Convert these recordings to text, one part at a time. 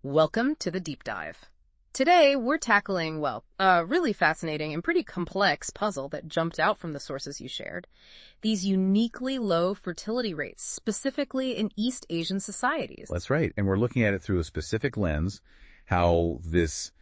Welcome to the deep dive. Today, we're tackling, a really fascinating and pretty complex puzzle that jumped out from the sources you shared. These uniquely low fertility rates, specifically in East Asian societies. That's right. And we're looking at it through a specific lens, how this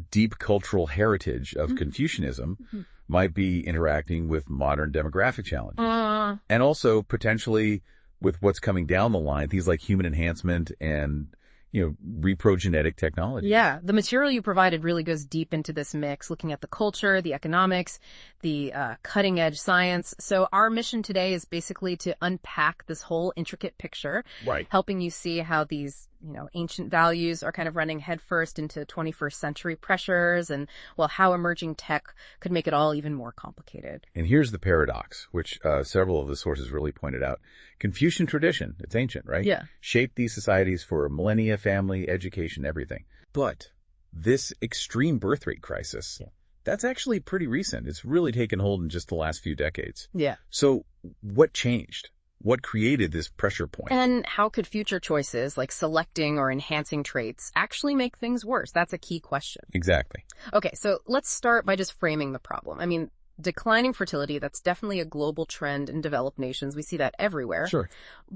deep cultural heritage of Confucianism might be interacting with modern demographic challenges. And also potentially with what's coming down the line, things like human enhancement and reprogenetic technology. Yeah, the material you provided really goes deep into this mix, looking at the culture, the economics, the cutting-edge science. So our mission today is basically to unpack this whole intricate picture, Right. helping you see how these ancient values are kind of running headfirst into 21st century pressures and, how emerging tech could make it all even more complicated. And here's the paradox, which several of the sources really pointed out. Confucian tradition, it's ancient, right? Yeah. Shaped these societies for millennia, family, education, everything. But this extreme birth rate crisis, that's actually pretty recent. It's really taken hold in just the last few decades. Yeah. So what changed? What created this pressure point? And how could future choices like selecting or enhancing traits actually make things worse? That's a key question. Exactly. Okay, so let's start by just framing the problem. I mean, declining fertility, that's definitely a global trend in developed nations. We see that everywhere. Sure.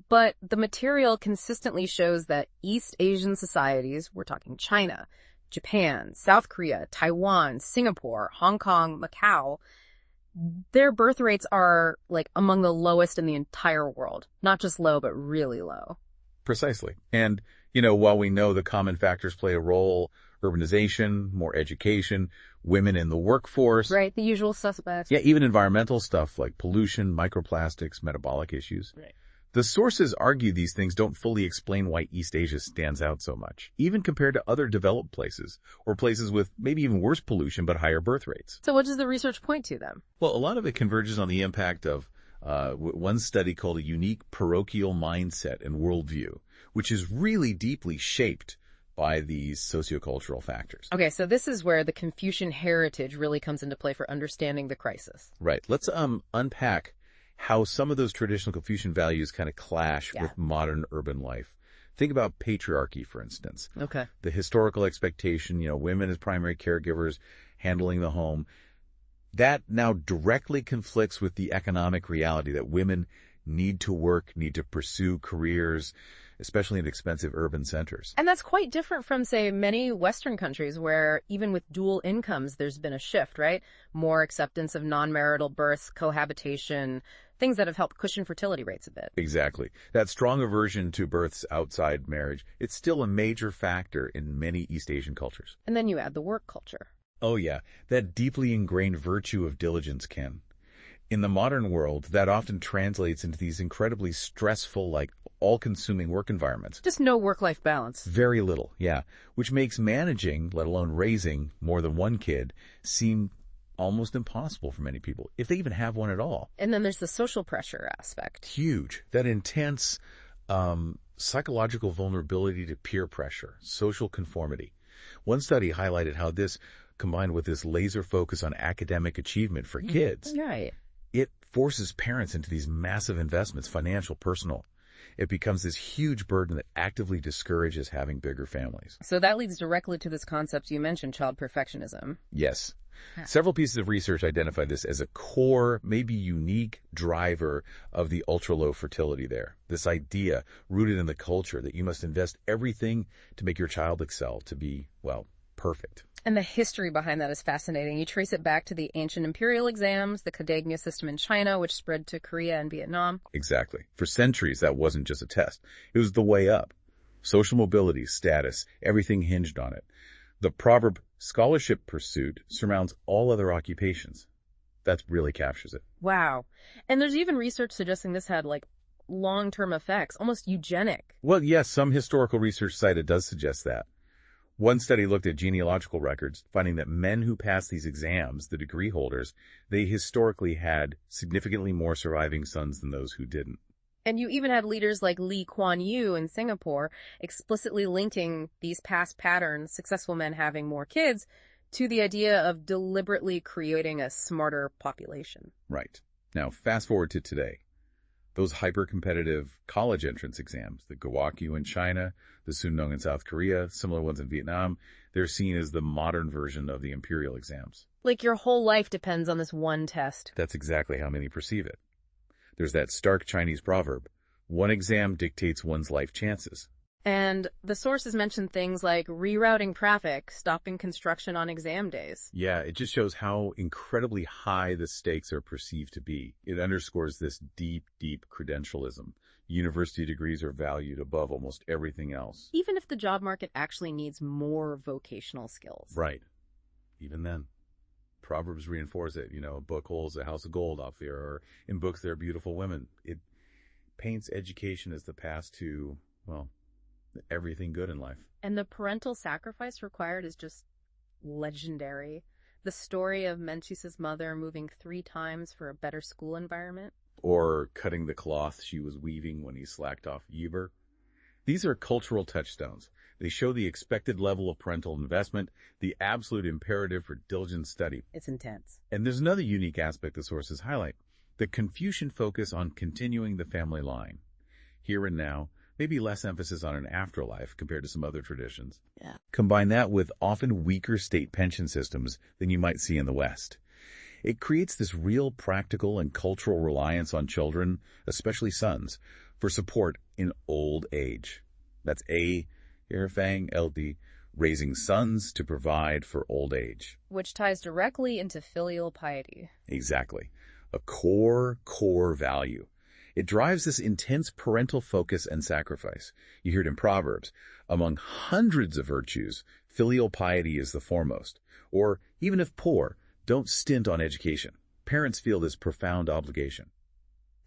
But the material consistently shows that East Asian societies, we're talking China, Japan, South Korea, Taiwan, Singapore, Hong Kong, Macau, their birth rates are like among the lowest in the entire world. Not just low, but really low. Precisely. And, while we know the common factors play a role, urbanization, more education, women in the workforce. Right, the usual suspects. Yeah, even environmental stuff like pollution, microplastics, metabolic issues. Right. The sources argue these things don't fully explain why East Asia stands out so much, even compared to other developed places, or places with maybe even worse pollution but higher birth rates. So what does the research point to then? Well, a lot of it converges on the impact of one study called a unique parochial mindset and worldview, which is really deeply shaped by these sociocultural factors. Okay, so this is where the Confucian heritage really comes into play for understanding the crisis. Right. Let's unpack how some of those traditional Confucian values kind of clash with modern urban life. Think about patriarchy, for instance. Okay. The historical expectation, women as primary caregivers handling the home. That now directly conflicts with the economic reality that women need to work, need to pursue careers, especially in expensive urban centers. And that's quite different from, say, many Western countries where even with dual incomes, there's been a shift, right? More acceptance of non-marital births, cohabitation, things that have helped cushion fertility rates a bit. Exactly. That strong aversion to births outside marriage, it's still a major factor in many East Asian cultures. And then you add the work culture. Oh yeah, that deeply ingrained virtue of diligence, Ken. In the modern world, that often translates into these incredibly stressful, all-consuming work environments. Just no work-life balance. Very little, yeah, which makes managing, let alone raising, more than one kid seem almost impossible for many people, if they even have one at all. And then there's the social pressure aspect. Huge. That intense psychological vulnerability to peer pressure, social conformity. One study highlighted how this, combined with this laser focus on academic achievement for kids, Right. it forces parents into these massive investments, financial, personal. It becomes this huge burden that actively discourages having bigger families. So that leads directly to this concept you mentioned, child perfectionism. Yes. Several pieces of research identify this as a core, maybe unique driver of the ultra-low fertility there. This idea rooted in the culture that you must invest everything to make your child excel, to be, perfect. And the history behind that is fascinating. You trace it back to the ancient imperial exams, the Cadagna system in China, which spread to Korea and Vietnam. Exactly. For centuries, that wasn't just a test. It was the way up. Social mobility, status, everything hinged on it. The proverb, scholarship pursuit, surmounts all other occupations. That really captures it. Wow. And there's even research suggesting this had long-term effects, almost eugenic. Well, yes, some historical research cited does suggest that. One study looked at genealogical records, finding that men who passed these exams, the degree holders, they historically had significantly more surviving sons than those who didn't. And you even had leaders like Lee Kuan Yew in Singapore explicitly linking these past patterns, successful men having more kids, to the idea of deliberately creating a smarter population. Right. Now, fast forward to today. Those hyper-competitive college entrance exams, the Gaokyu in China, the Sunong in South Korea, similar ones in Vietnam, they're seen as the modern version of the imperial exams. Like your whole life depends on this one test. That's exactly how many perceive it. There's that stark Chinese proverb, one exam dictates one's life chances. And the sources mention things like rerouting traffic, stopping construction on exam days. Yeah, it just shows how incredibly high the stakes are perceived to be. It underscores this deep, deep credentialism. University degrees are valued above almost everything else. Even if the job market actually needs more vocational skills. Right. Even then. Proverbs reinforce it. A book holds a house of gold out there, or in books there are beautiful women. It paints education as the path to, well, everything good in life. And the parental sacrifice required is just legendary. The story of Mencius's mother moving 3 times for a better school environment. Or cutting the cloth she was weaving when he slacked off Yeber. These are cultural touchstones. They show the expected level of parental investment, the absolute imperative for diligent study. It's intense. And there's another unique aspect the sources highlight, the Confucian focus on continuing the family line. Here and now, maybe less emphasis on an afterlife compared to some other traditions. Yeah. Combine that with often weaker state pension systems than you might see in the West. It creates this real practical and cultural reliance on children, especially sons, for support in old age. That's Fang LD, raising sons to provide for old age. Which ties directly into filial piety. Exactly. A core value. It drives this intense parental focus and sacrifice. You hear it in Proverbs. Among hundreds of virtues, filial piety is the foremost. Or, even if poor, don't stint on education. Parents feel this profound obligation.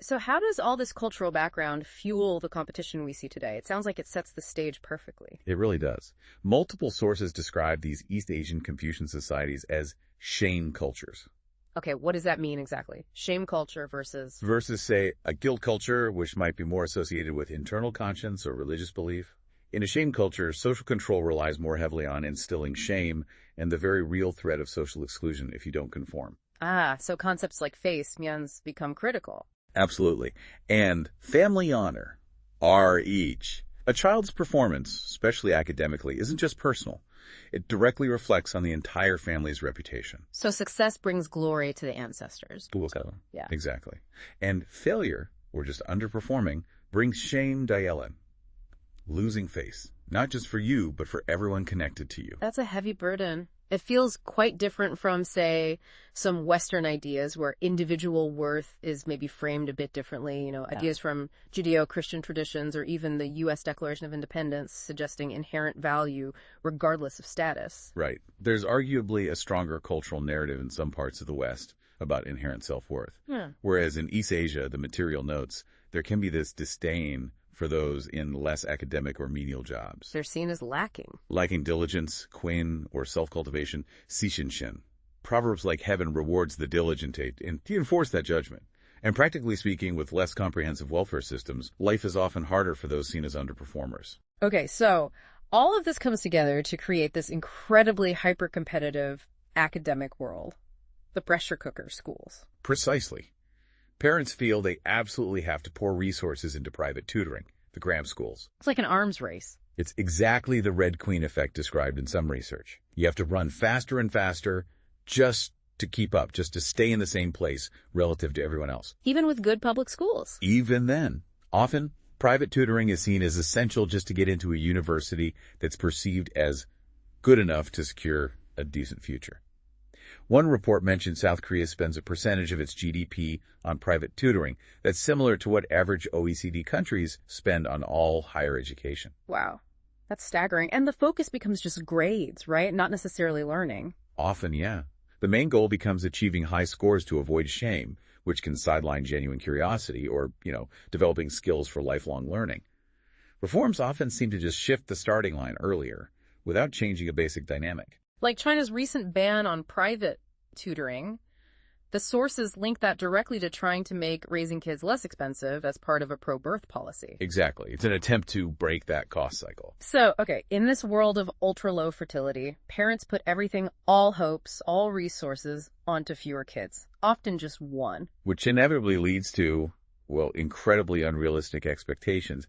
So how does all this cultural background fuel the competition we see today? It sounds like it sets the stage perfectly. It really does. Multiple sources describe these East Asian Confucian societies as shame cultures. Okay, what does that mean exactly? Shame culture versus... Versus, say, a guilt culture, which might be more associated with internal conscience or religious belief. In a shame culture, social control relies more heavily on instilling shame and the very real threat of social exclusion if you don't conform. So concepts like face, mians, become critical. Absolutely. And family honor, are each. A child's performance, especially academically, isn't just personal. It directly reflects on the entire family's reputation. So success brings glory to the ancestors. Yeah. Exactly. And failure, or just underperforming, brings shame Dayelan. Losing face, not just for you, but for everyone connected to you. That's a heavy burden. It feels quite different from, say, some Western ideas where individual worth is maybe framed a bit differently. Ideas from Judeo-Christian traditions or even the U.S. Declaration of Independence suggesting inherent value regardless of status. Right. There's arguably a stronger cultural narrative in some parts of the West about inherent self-worth. Yeah. Whereas in East Asia, the material notes, there can be this disdain for those in less academic or menial jobs. They're seen as lacking. Lacking diligence, quin, or self-cultivation, sishinshin. Proverbs like heaven rewards the diligent and to enforce that judgment. And practically speaking, with less comprehensive welfare systems, life is often harder for those seen as underperformers. Okay, so all of this comes together to create this incredibly hyper-competitive academic world. The pressure cooker schools. Precisely. Parents feel they absolutely have to pour resources into private tutoring, the Graham schools. It's like an arms race. It's exactly the Red Queen effect described in some research. You have to run faster and faster just to keep up, just to stay in the same place relative to everyone else. Even with good public schools. Even then. Often, private tutoring is seen as essential just to get into a university that's perceived as good enough to secure a decent future. One report mentioned South Korea spends a percentage of its GDP on private tutoring that's similar to what average OECD countries spend on all higher education. Wow. That's staggering. And the focus becomes just grades, right? Not necessarily learning. Often, yeah. The main goal becomes achieving high scores to avoid shame, which can sideline genuine curiosity or, developing skills for lifelong learning. Reforms often seem to just shift the starting line earlier without changing a basic dynamic. Like China's recent ban on private tutoring, the sources link that directly to trying to make raising kids less expensive as part of a pro-birth policy. Exactly. It's an attempt to break that cost cycle. So, okay, in this world of ultra-low fertility, parents put everything, all hopes, all resources, onto fewer kids, often just one. Which inevitably leads to Well, incredibly unrealistic expectations,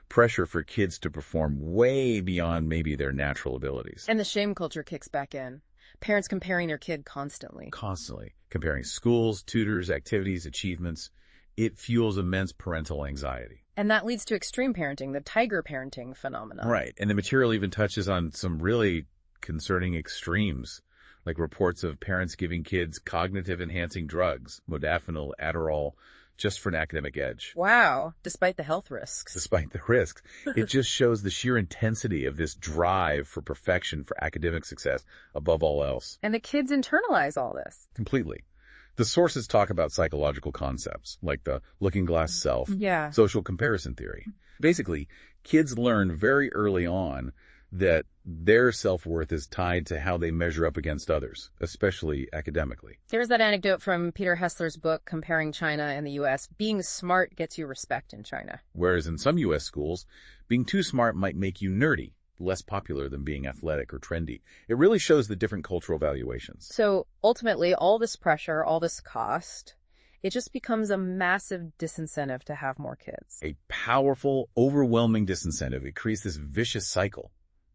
pressure for kids to perform way beyond maybe their natural abilities. And the shame culture kicks back in. Parents comparing their kid constantly. Constantly comparing schools, tutors, activities, achievements. It fuels immense parental anxiety. And that leads to extreme parenting, the tiger parenting phenomenon. Right. And the material even touches on some really concerning extremes, like reports of parents giving kids cognitive enhancing drugs, modafinil, Adderall, just for an academic edge. Wow, despite the health risks. Despite the risks, it just shows the sheer intensity of this drive for perfection, for academic success, above all else. And the kids internalize all this. Completely. The sources talk about psychological concepts, like the looking glass self, Yeah. social comparison theory. Basically, kids learn very early on that their self-worth is tied to how they measure up against others, especially academically. There's that anecdote from Peter Hessler's book, Comparing China and the U.S. Being smart gets you respect in China. Whereas in some U.S. schools, being too smart might make you nerdy, less popular than being athletic or trendy. It really shows the different cultural valuations. So ultimately, all this pressure, all this cost, it just becomes a massive disincentive to have more kids. A powerful, overwhelming disincentive. It creates this vicious cycle.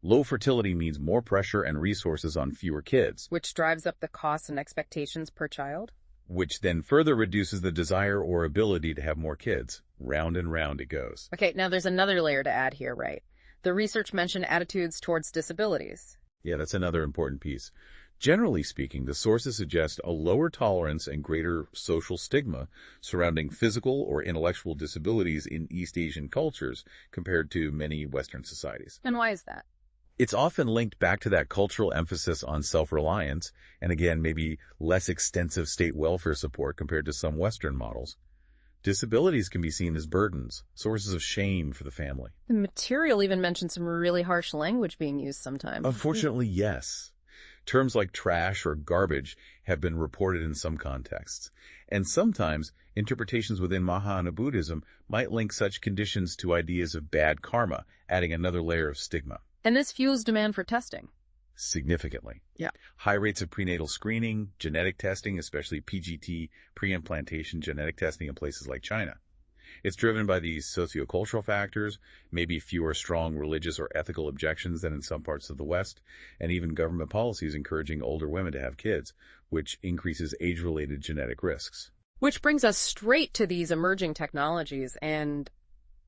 Low fertility means more pressure and resources on fewer kids, Which drives up the costs and expectations per child. which then further reduces the desire or ability to have more kids. Round and round it goes. Okay, now there's another layer to add here, right? The research mentioned attitudes towards disabilities. Yeah, that's another important piece. Generally speaking, the sources suggest a lower tolerance and greater social stigma surrounding physical or intellectual disabilities in East Asian cultures compared to many Western societies. And why is that? It's often linked back to that cultural emphasis on self-reliance and, again, maybe less extensive state welfare support compared to some Western models. Disabilities can be seen as burdens, sources of shame for the family. The material even mentions some really harsh language being used sometimes. Unfortunately, yes. Terms like trash or garbage have been reported in some contexts. And sometimes interpretations within Mahayana Buddhism might link such conditions to ideas of bad karma, adding another layer of stigma. And this fuels demand for testing. Significantly. Yeah. High rates of prenatal screening, genetic testing, especially PGT, pre-implantation genetic testing in places like China. It's driven by these sociocultural factors, maybe fewer strong religious or ethical objections than in some parts of the West, and even government policies encouraging older women to have kids, which increases age-related genetic risks. Which brings us straight to these emerging technologies and,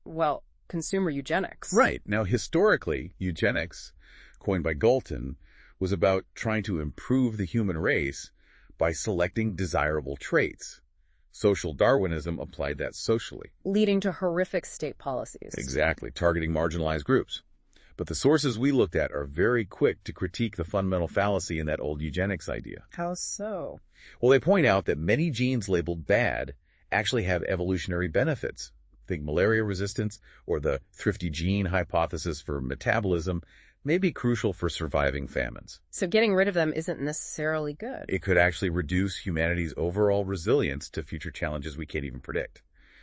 well, consumer eugenics. Right. Now, historically, eugenics, coined by Galton, was about trying to improve the human race by selecting desirable traits. Social Darwinism applied that socially. Leading to horrific state policies. Exactly, targeting marginalized groups. But the sources we looked at are very quick to critique the fundamental fallacy in that old eugenics idea. How so? Well, they point out that many genes labeled bad actually have evolutionary benefits. Think malaria resistance or the thrifty gene hypothesis for metabolism may be crucial for surviving famines. So getting rid of them isn't necessarily good. It could actually reduce humanity's overall resilience to future challenges we can't even predict.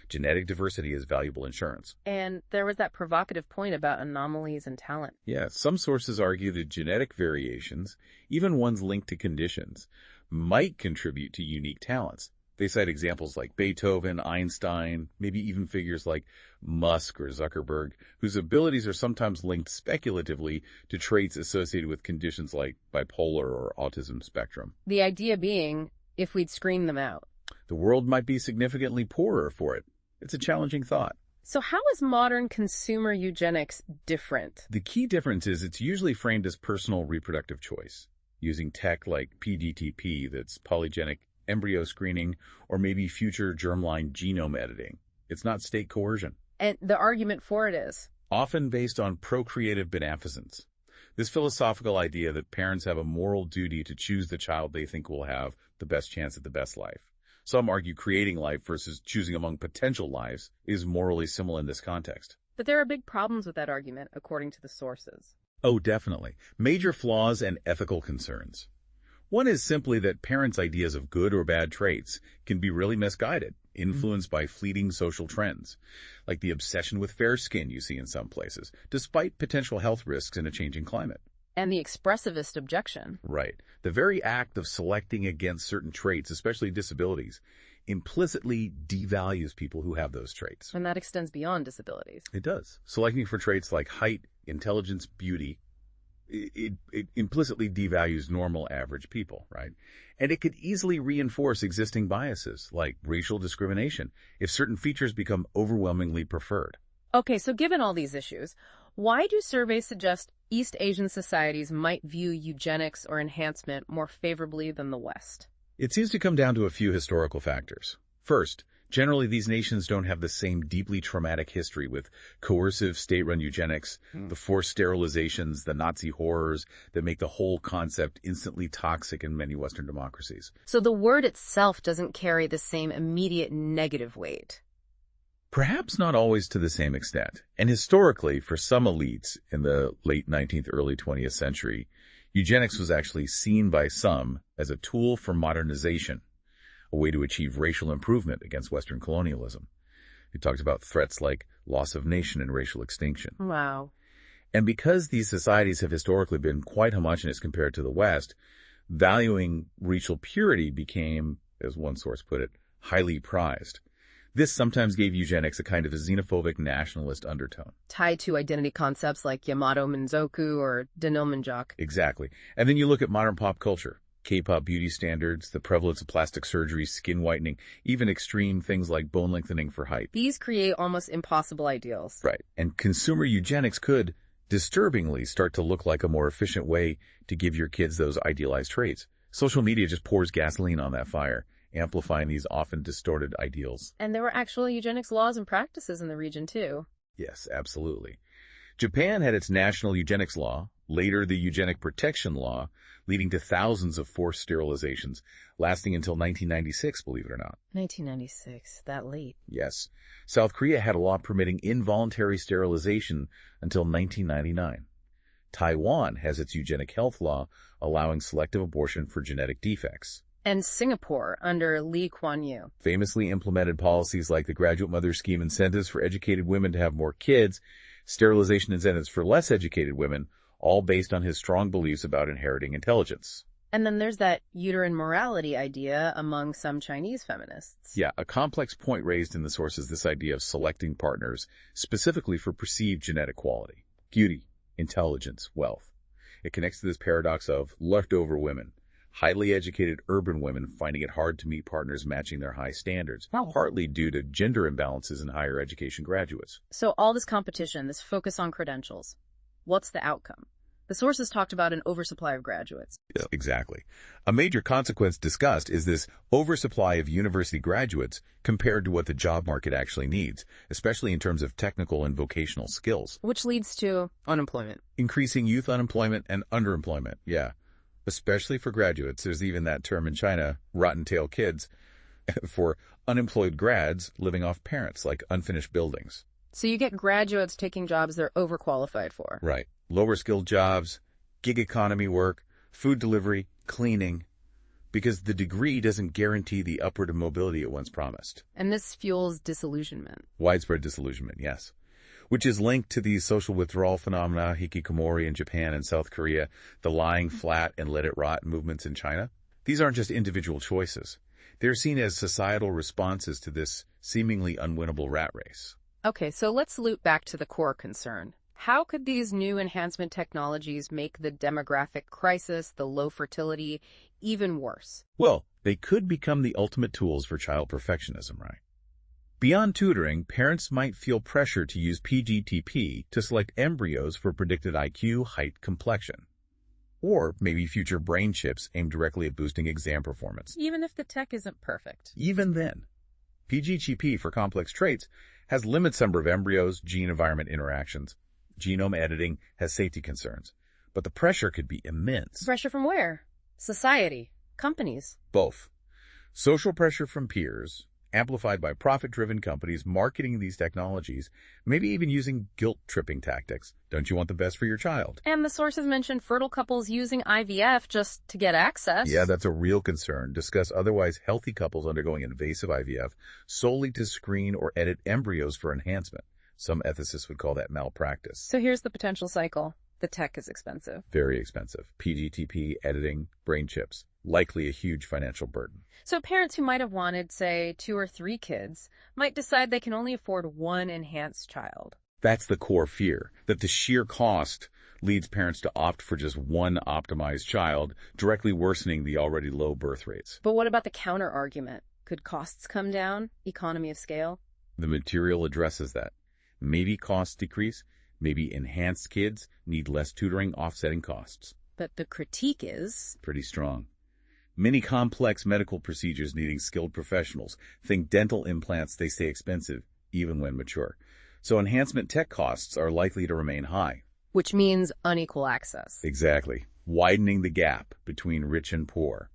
Genetic diversity is valuable insurance. And there was that provocative point about anomalies in talent. Yeah, some sources argue that genetic variations, even ones linked to conditions, might contribute to unique talents. They cite examples like Beethoven, Einstein, maybe even figures like Musk or Zuckerberg, whose abilities are sometimes linked speculatively to traits associated with conditions like bipolar or autism spectrum. The idea being, if we'd screen them out. The world might be significantly poorer for it. It's a challenging thought. So how is modern consumer eugenics different? The key difference is it's usually framed as personal reproductive choice, using tech like PDTP that's polygenic embryo screening, or maybe future germline genome editing. It's not state coercion. And the argument for it is? Often based on procreative beneficence. This philosophical idea that parents have a moral duty to choose the child they think will have the best chance at the best life. Some argue creating life versus choosing among potential lives is morally similar in this context. But there are big problems with that argument, according to the sources. Oh, definitely. Major flaws and ethical concerns. One is simply that parents' ideas of good or bad traits can be really misguided, influenced by fleeting social trends, like the obsession with fair skin you see in some places, despite potential health risks in a changing climate. And the expressivist objection. Right. The very act of selecting against certain traits, especially disabilities, implicitly devalues people who have those traits. And that extends beyond disabilities. It does. Selecting for traits like height, intelligence, beauty, it implicitly devalues normal average people, right? And it could easily reinforce existing biases, like racial discrimination, if certain features become overwhelmingly preferred. Okay, so given all these issues, why do surveys suggest East Asian societies might view eugenics or enhancement more favorably than the West? It seems to come down to a few historical factors. First, generally these nations don't have the same deeply traumatic history with coercive state-run eugenics, the forced sterilizations, the Nazi horrors that make the whole concept instantly toxic in many Western democracies. So the word itself doesn't carry the same immediate negative weight. Perhaps not always to the same extent. And historically, for some elites in the late 19th, early 20th century, eugenics was actually seen by some as a tool for modernization, a way to achieve racial improvement against Western colonialism. It talks about threats like loss of nation and racial extinction. Wow. And because these societies have historically been quite homogeneous compared to the West, valuing racial purity became, as one source put it, highly prized. This sometimes gave eugenics a kind of a xenophobic nationalist undertone. Tied to identity concepts like Yamato Minzoku or Denilmanjak. Exactly. And then you look at modern pop culture. K-pop beauty standards, the prevalence of plastic surgery, skin whitening, even extreme things like bone lengthening for height. These create almost impossible ideals. Right. And consumer eugenics could, disturbingly, start to look like a more efficient way to give your kids those idealized traits. Social media just pours gasoline on that fire, amplifying these often distorted ideals. And there were actual eugenics laws and practices in the region, too. Yes, absolutely. Japan had its national eugenics law, later the eugenic protection law, leading to thousands of forced sterilizations, lasting until 1996, believe it or not. 1996, that late. Yes. South Korea had a law permitting involuntary sterilization until 1999. Taiwan has its eugenic health law, allowing selective abortion for genetic defects. And Singapore, under Lee Kuan Yew, famously implemented policies like the Graduate Mother Scheme incentives for educated women to have more kids, sterilization incentives for less educated women, all based on his strong beliefs about inheriting intelligence. And then there's that uterine morality idea among some Chinese feminists. Yeah, a complex point raised in the source is this idea of selecting partners specifically for perceived genetic quality, beauty, intelligence, wealth. It connects to this paradox of leftover women. Highly educated urban women finding it hard to meet partners matching their high standards, partly due to gender imbalances in higher education graduates. So all this competition, this focus on credentials, what's the outcome? The sources talked about an oversupply of graduates. Yeah, exactly. A major consequence discussed is this oversupply of university graduates compared to what the job market actually needs, especially in terms of technical and vocational skills. Which leads to unemployment. Increasing youth unemployment and underemployment, yeah. Especially for graduates. There's even that term in China, rotten tail kids, for unemployed grads living off parents, like unfinished buildings. So you get graduates taking jobs they're overqualified for. Right. Lower skilled jobs, gig economy work, food delivery, cleaning, because the degree doesn't guarantee the upward mobility it once promised. And this fuels disillusionment. Widespread disillusionment, yes. Which is linked to these social withdrawal phenomena, hikikomori in Japan and South Korea, the lying flat and let it rot movements in China. These aren't just individual choices. They're seen as societal responses to this seemingly unwinnable rat race. Okay, so let's loop back to the core concern. How could these new enhancement technologies make the demographic crisis, the low fertility, even worse? Well, they could become the ultimate tools for child perfectionism, right? Beyond tutoring, parents might feel pressure to use PGTP to select embryos for predicted IQ, height, complexion. Or maybe future brain chips aimed directly at boosting exam performance. Even if the tech isn't perfect. Even then, PGTP for complex traits has limits number of embryos, gene-environment interactions. Genome editing has safety concerns. But the pressure could be immense. Pressure from where? Society? Companies? Both. Social pressure from peers, amplified by profit-driven companies marketing these technologies, maybe even using guilt-tripping tactics. Don't you want the best for your child? And the sources mentioned fertile couples using IVF just to get access. Yeah, that's a real concern. Discuss otherwise healthy couples undergoing invasive IVF solely to screen or edit embryos for enhancement. Some ethicists would call that malpractice. So here's the potential cycle. The tech is expensive. Very expensive. PGTP, editing, brain chips. likely a huge financial burden. So parents who might have wanted, say, 2 or 3 kids might decide they can only afford one enhanced child. That's the core fear, that the sheer cost leads parents to opt for just one optimized child, directly worsening the already low birth rates. But what about the counter-argument? Could costs come down? Economy of scale? The material addresses that. Maybe costs decrease, maybe enhanced kids need less tutoring, offsetting costs. But the critique is Pretty strong. Many complex medical procedures needing skilled professionals. Think dental implants, they stay expensive, even when mature. So enhancement tech costs are likely to remain high. which means unequal access. Exactly. Widening the gap between rich and poor.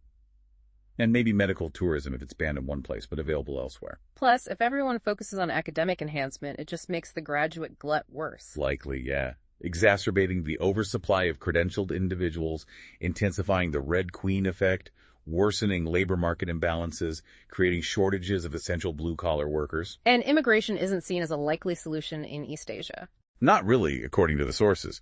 And maybe medical tourism if it's banned in one place but available elsewhere. Plus, if everyone focuses on academic enhancement, it just makes the graduate glut worse. Likely, yeah. Exacerbating the oversupply of credentialed individuals, intensifying the Red Queen effect, worsening labor market imbalances, creating shortages of essential blue-collar workers. And immigration isn't seen as a likely solution in East Asia. Not really, according to the sources.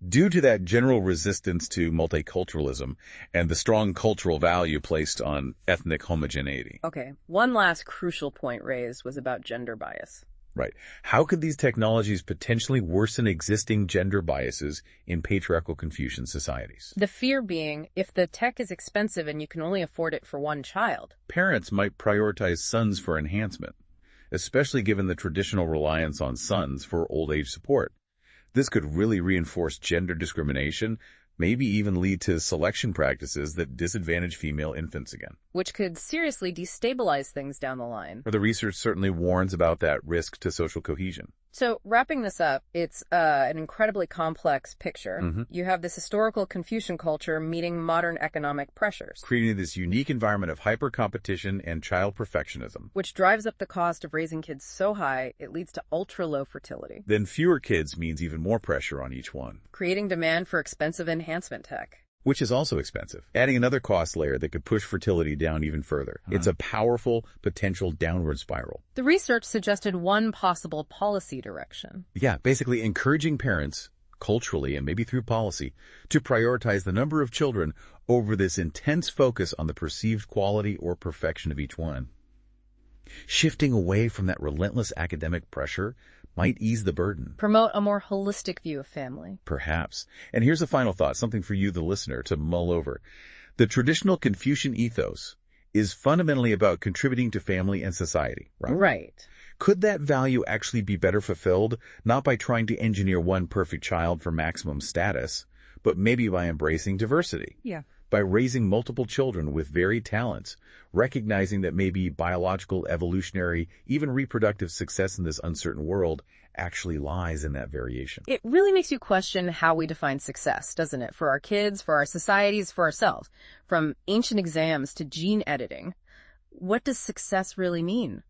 Due to that general resistance to multiculturalism and the strong cultural value placed on ethnic homogeneity. Okay, one last crucial point raised was about gender bias. Right. How could these technologies potentially worsen existing gender biases in patriarchal Confucian societies? The fear being, if the tech is expensive and you can only afford it for one child, Parents might prioritize sons for enhancement, especially given the traditional reliance on sons for old age support. This could really reinforce gender discrimination, maybe even lead to selection practices that disadvantage female infants again. which could seriously destabilize things down the line. The research certainly warns about that risk to social cohesion. So wrapping this up, it's an incredibly complex picture. Mhm. You have this historical Confucian culture meeting modern economic pressures, Creating this unique environment of hyper-competition and child perfectionism. which drives up the cost of raising kids so high it leads to ultra-low fertility, Then fewer kids means even more pressure on each one, creating demand for expensive enhancement tech. which is also expensive, adding another cost layer that could push fertility down even further. It's a powerful potential downward spiral. The research suggested one possible policy direction. Yeah, basically encouraging parents, culturally and maybe through policy, to prioritize the number of children over this intense focus on the perceived quality or perfection of each one. Shifting away from that relentless academic pressure might ease the burden. Promote a more holistic view of family. Perhaps. And here's a final thought, something for you, the listener, to mull over. The traditional Confucian ethos is fundamentally about contributing to family and society, right? Right. Could that value actually be better fulfilled, not by trying to engineer one perfect child for maximum status, but maybe by embracing diversity? Yeah. By raising multiple children with varied talents, recognizing that maybe biological, evolutionary, even reproductive success in this uncertain world actually lies in that variation. It really makes you question how we define success, doesn't it? For our kids, for our societies, for ourselves. From ancient exams to gene editing. What does success really mean?